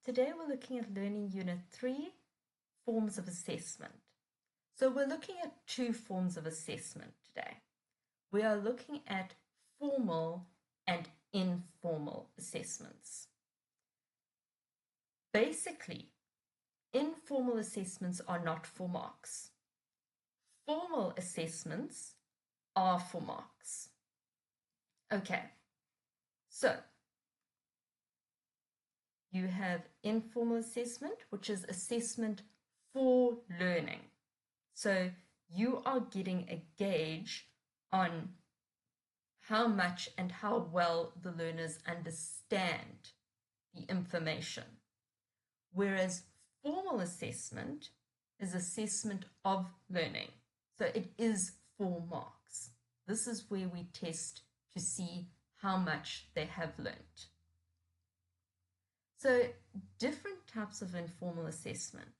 Today we're looking at Learning Unit 3, Forms of Assessment. So we're looking at two forms of assessment today. We are looking at formal and informal assessments. Basically, informal assessments are not for marks. Formal assessments are for marks. Okay, so you have informal assessment, which is assessment for learning. So you are getting a gauge on how much and how well the learners understand the information. Whereas formal assessment is assessment of learning. So it is for marks. This is where we test to see how much they have learnt. So different types of informal assessment.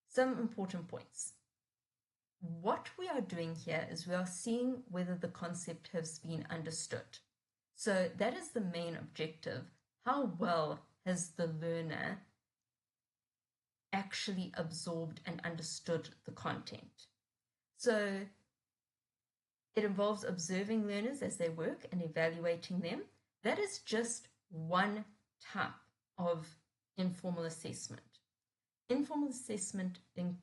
Some important points. What we are doing here is we are seeing whether the concept has been understood. So that is the main objective. How well has the learner actually absorbed and understood the content? So it involves observing learners as they work and evaluating them. That is just one type of informal assessment. Informal assessment in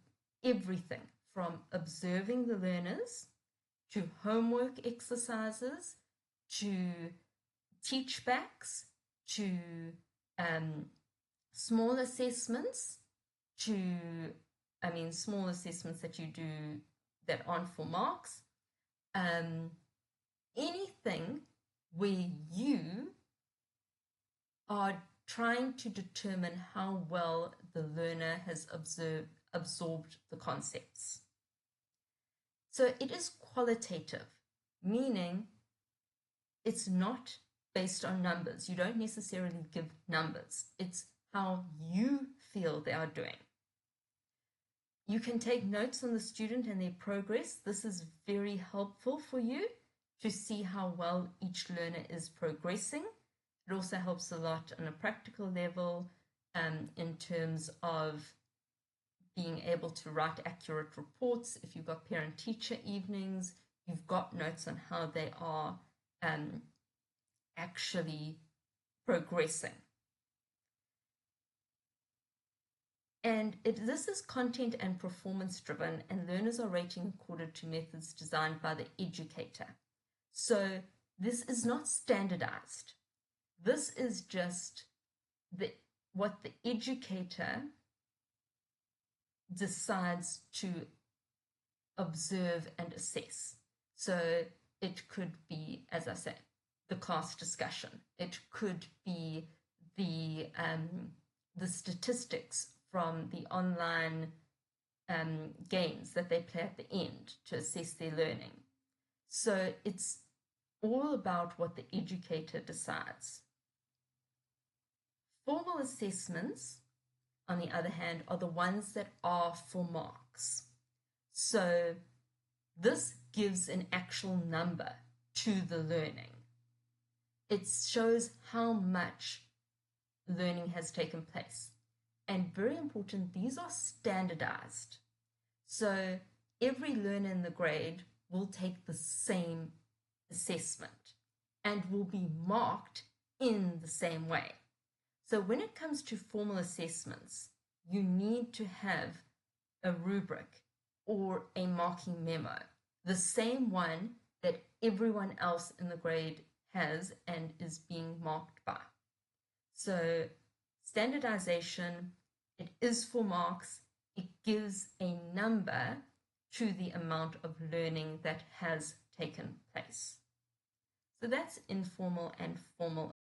everything from observing the learners to homework exercises to teachbacks to small assessments to, small assessments that you do that aren't for marks. Anything where you are trying to determine how well the learner has absorbed the concepts. So it is qualitative, meaning it's not based on numbers. You don't necessarily give numbers. It's how you feel they are doing. You can take notes on the student and their progress. This is very helpful for you to see how well each learner is progressing. It also helps a lot on a practical level in terms of being able to write accurate reports. If you've got parent-teacher evenings, you've got notes on how they are actually progressing. And this is content and performance driven, and learners are rating according to methods designed by the educator. So this is not standardized. This is just what the educator decides to observe and assess. So it could be, as I said, the class discussion. It could be the statistics from the online games that they play at the end to assess their learning. So it's all about what the educator decides. Formal assessments, on the other hand, are the ones that are for marks. So this gives an actual number to the learning. It shows how much learning has taken place. And very important, these are standardized. So every learner in the grade will take the same assessment and will be marked in the same way. So when it comes to formal assessments, you need to have a rubric or a marking memo, the same one that everyone else in the grade has and is being marked by. So standardization, it is for marks. It gives a number to the amount of learning that has taken place. So that's informal and formal